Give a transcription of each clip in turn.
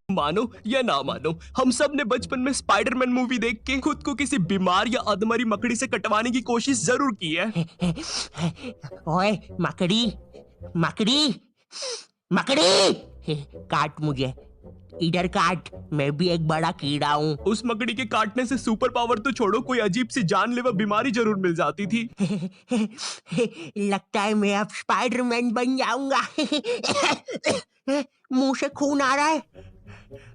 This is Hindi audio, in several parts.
मानो या ना मानो, हम सब ने बचपन में स्पाइडरमैन मूवी देख के खुद को किसी बीमार या अधमरी मकड़ी से कटवाने की कोशिश जरूर की है। ओए मकड़ी मकड़ी मकड़ी, काट मुझे, इधर काट, मैं भी एक बड़ा कीड़ा हूँ। उस मकड़ी के काटने से सुपर पावर तो छोड़ो, कोई अजीब सी जानलेवा बीमारी जरूर मिल जाती थी। लगता है मैं अब स्पाइडरमैन बन जाऊंगा। मुंह से खून आ रहा है।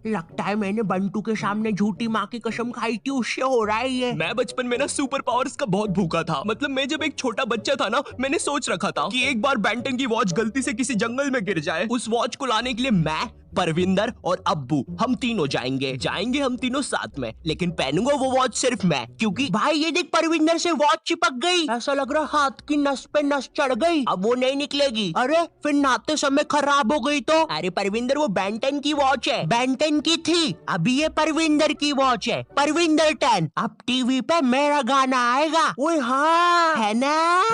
लगता है मैंने बंटू के सामने झूठी माँ की कसम खाई थी, उससे हो रहा है ये। मैं बचपन में ना सुपर पावर्स का बहुत भूखा था। मतलब मैं जब एक छोटा बच्चा था ना, मैंने सोच रखा था कि एक बार बेंटन की वॉच गलती से किसी जंगल में गिर जाए, उस वॉच को लाने के लिए मैं, परविंदर और अब्बू हम तीनों जाएंगे हम तीनों साथ में, लेकिन पहनूंगा वो वॉच सिर्फ मैं, क्योंकि भाई ये देख, परविंदर से वॉच चिपक गई, ऐसा लग रहा हाथ की नस पे नस चढ़ गई, अब वो नहीं निकलेगी। अरे फिर नहाते समय खराब हो गई तो? अरे परविंदर वो बेंटन की वॉच है, बेंटन की थी, अभी ये परविंदर की वॉच है, परविंदर 10। अब टीवी पे मेरा गाना आएगा। ओए हाँ, है ना?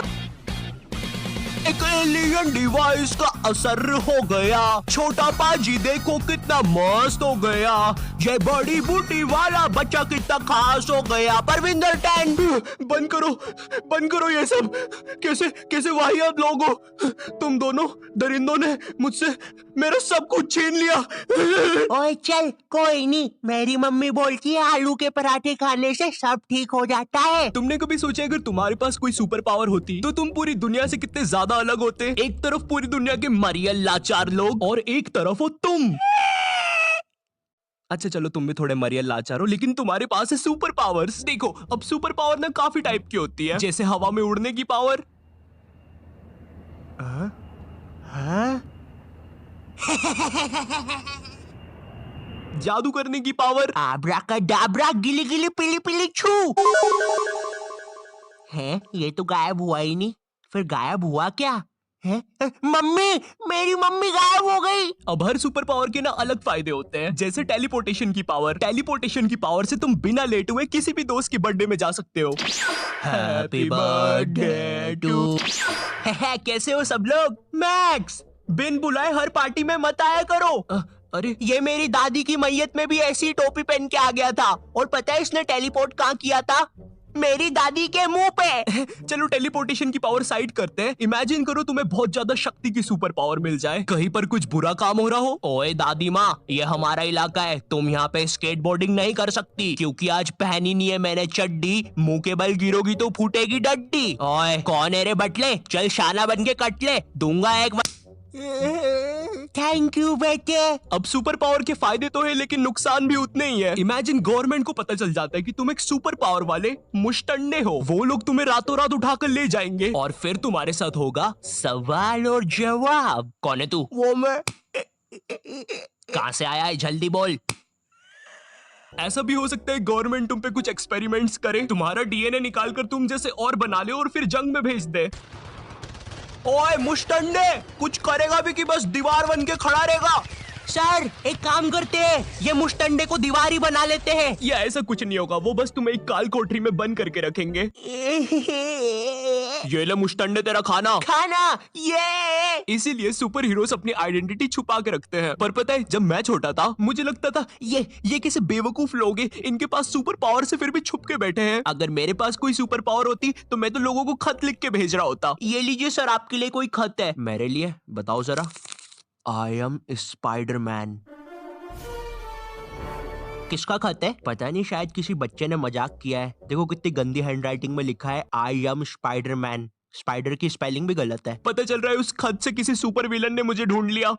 एक एलियन डिवाइस का असर हो गया, छोटा पाजी देखो कितना मस्त हो गया, ये बड़ी बूटी वाला बच्चा कितना खास हो गया। परविंदर 10, बंद करो ये सब। कैसे कैसे वाहियात लोग हो तुम दोनों। दरिंदों ने मुझसे मेरा सब कुछ छीन लिया। ओए चल, कोई नहीं, मेरी मम्मी बोलती है आलू के पराठे खाने से सब ठीक हो जाता है। तुमने कभी सोचा अगर तुम्हारे पास कोई सुपर पावर होती तो तुम पूरी दुनिया से कितने ज्यादा अलग होते? एक तरफ पूरी दुनिया के मरियल लाचार लोग और एक तरफ हो तुम। अच्छा चलो तुम भी थोड़े मरियल लाचार हो, लेकिन तुम्हारे पास है सुपर पावर्स। देखो अब सुपर पावर ना काफी टाइप की होती है, जैसे हवा में उड़ने की पावर, जादू करने की पावर, आब्राकाडाब्रा, गिली गिली पिली पिली छू। हैं, ये तो गायब हुआ ही नहीं, फिर गायब हुआ क्या? है मम्मी, मेरी मम्मी गायब हो गई। अब हर सुपर पावर के ना अलग फायदे होते हैं, जैसे टेलीपोर्टेशन की पावर। टेलीपोर्टेशन की पावर से तुम बिना लेटे हुए किसी भी दोस्त की बर्थडे में जा सकते हो। Happy birthday to. कैसे हो सब लोग? मैक्स, बिन बुलाए हर पार्टी में मत आया करो। अरे ये मेरी दादी की मैयत में भी ऐसी टोपी पहन के आ गया था, और पता है इसने टेलीपोर्ट कहाँ किया था? मेरी दादी के मुंह पे। चलो टेलीपोर्टेशन की पावर साइड करते हैं। इमेजिन करो तुम्हें बहुत ज्यादा शक्ति की सुपर पावर मिल जाए, कहीं पर कुछ बुरा काम हो रहा हो। ओए दादी माँ, ये हमारा इलाका है, तुम यहाँ पे स्केटबोर्डिंग नहीं कर सकती, क्योंकि आज पहनी नहीं है मैंने चड्डी, मुंह के बल गिरोगी तो फूटेगी डड्डी। ओए कौन है रे बटले, चल शाना बन के कट ले, दूंगा एक। थैंक यू बेटे। अब सुपर पावर के फायदे तो है, लेकिन नुकसान भी उतने ही है। इमेजिन गवर्नमेंट को पता चल जाता है कि तुम एक सुपर पावर वाले मुश्तंडे हो, वो लोग तुम्हें रातों रात उठाकर ले जाएंगे और फिर तुम्हारे साथ होगा सवाल और जवाब। कौन है तू? वो मैं। कहाँ से आया है, जल्दी बोल। ऐसा भी हो सकता है गवर्नमेंट तुम पे कुछ एक्सपेरिमेंट्स करे, तुम्हारा डीएनए निकाल कर तुम जैसे और बना ले और फिर जंग में भेज दे। ओए मुश्तंडे, कुछ करेगा भी कि बस दीवार बन के खड़ा रहेगा? सर एक काम करते हैं, ये मुश्तंडे को दीवारी बना लेते हैं। ये ऐसा कुछ नहीं होगा, वो बस तुम्हें एक काल कोठरी में बंद करके रखेंगे। ये ले मुश्तंडे तेरा खाना। ये इसीलिए सुपर हीरोज अपनी आइडेंटिटी छुपा के रखते हैं। पर पता है जब मैं छोटा था मुझे लगता था ये कैसे बेवकूफ लोग हैं, इनके पास सुपर पावर से फिर भी छुप के बैठे हैं। अगर मेरे पास कोई सुपर पावर होती तो मैं तो लोगों को खत लिख के भेज रहा होता। ये लीजिए सर, आपके लिए कोई खत है। मेरे लिए? बताओ जरा। I am Spiderman. किसका खत है? पता नहीं, शायद किसी बच्चे ने मजाक किया है। देखो कितनी गंदी हैंडराइटिंग में लिखा है, आई एम स्पाइडरमैन। स्पाइडर की स्पेलिंग भी गलत है। पता चल रहा है उस खत से किसी सुपर विलन ने मुझे ढूंढ लिया।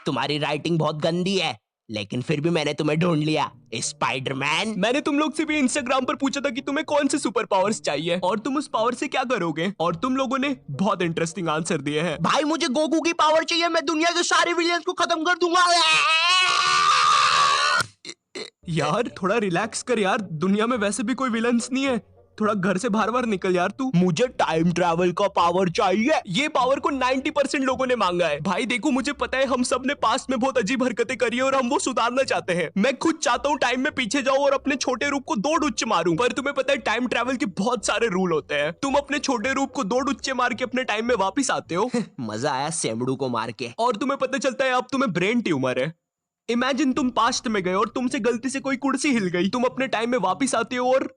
तुम्हारी राइटिंग बहुत गंदी है, लेकिन फिर भी मैंने तुम्हें ढूंढ लिया, स्पाइडरमैन। मैंने तुम लोग से भी इंस्टाग्राम पर पूछा था कि तुम्हें कौन से सुपर पावर्स चाहिए और तुम उस पावर से क्या करोगे, और तुम लोगों ने बहुत इंटरेस्टिंग आंसर दिए हैं। भाई मुझे गोकू की पावर चाहिए, मैं दुनिया के सारे विलियंस को खत्म कर दूंगा। यार थोड़ा रिलैक्स कर यार, दुनिया में वैसे भी कोई विलन्स नहीं है, थोड़ा घर से बाहर बाहर निकल यार तू। मुझे टाइम ट्रैवल का पावर चाहिए। ये पावर को 90% लोगों ने मांगा है। भाई देखो मुझे पता है हम सब ने पास्ट में बहुत अजीब हरकतें करी है और हम वो सुधारना चाहते हैं। मैं खुद चाहता हूँ टाइम में पीछे जाऊँ और अपने छोटे रूप को 2 डुच्चे मारूं, पर तुम्हें पता है टाइम ट्रैवल के बहुत सारे रूल होते हैं। तुम अपने छोटे रूप को 2 डुच्चे मार के अपने टाइम में वापिस आते हो। मजा आया सेमड़ू को मार के। और तुम्हें पता चलता है अब तुम्हें ब्रेन ट्यूमर है। इमेजिन तुम पास्ट में गए और तुमसे गलती से कोई कुर्सी हिल गई, तुम अपने टाइम में वापिस आते हो और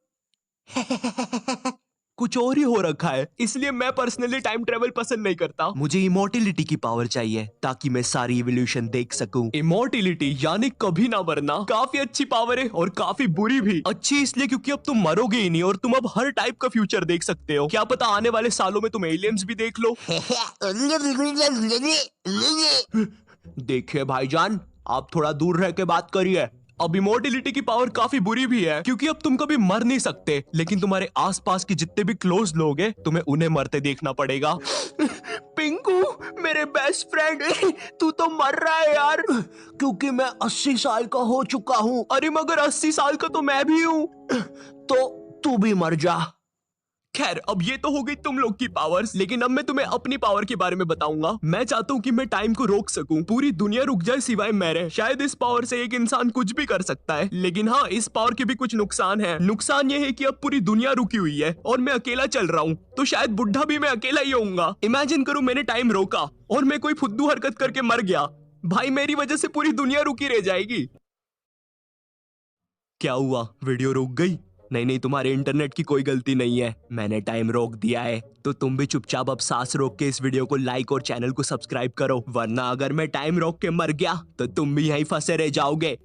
कुछ और ही हो रखा है। इसलिए मैं पर्सनली टाइम ट्रेवल पसंद नहीं करता। मुझे इमोर्टिलिटी की पावर चाहिए ताकि मैं सारी इवोल्यूशन देख सकूं। इमोर्टिलिटी यानी कभी ना मरना काफी अच्छी पावर है और काफी बुरी भी। अच्छी इसलिए क्योंकि अब तुम मरोगे ही नहीं और तुम अब हर टाइप का फ्यूचर देख सकते हो। क्या पता आने वाले सालों में तुम एलियंस भी देख लो। देखिए भाईजान, आप थोड़ा दूर रह के बात करिए। अब इमोर्टिलिटी की पावर काफी बुरी भी है क्योंकि अब तुम कभी मर नहीं सकते, लेकिन तुम्हारे आसपास के जितने भी क्लोज लोग हैं तुम्हें उन्हें मरते देखना पड़ेगा। पिंकू मेरे बेस्ट फ्रेंड, तू तो मर रहा है यार। क्योंकि मैं 80 साल का हो चुका हूँ। अरे मगर 80 साल का तो मैं भी हूँ। तो तू भी मर जा। खैर, अब ये तो हो गई तुम लोग की पावर्स, लेकिन अब मैं तुम्हें अपनी पावर के बारे में बताऊंगा। मैं चाहता हूँ कि मैं टाइम को रोक सकूं, पूरी दुनिया रुक जाए सिवाय मेरे। शायद इस पावर से एक इंसान कुछ भी कर सकता है, लेकिन हाँ, इस पावर के भी कुछ नुकसान है। नुकसान ये है कि अब पूरी दुनिया रुकी हुई है और मैं अकेला चल रहा हूँ, तो शायद बुढ़ा भी मैं अकेला ही होऊंगा। इमेजिन करो मैंने टाइम रोका और मैं कोई फुद्दू हरकत करके मर गया, भाई मेरी वजह से पूरी दुनिया रुकी रह जाएगी। क्या हुआ, वीडियो रुक गई? नहीं, तुम्हारे इंटरनेट की कोई गलती नहीं है, मैंने टाइम रोक दिया है। तो तुम भी चुपचाप अब सांस रोक के इस वीडियो को लाइक और चैनल को सब्सक्राइब करो, वरना अगर मैं टाइम रोक के मर गया तो तुम भी यहीं फंसे रह जाओगे।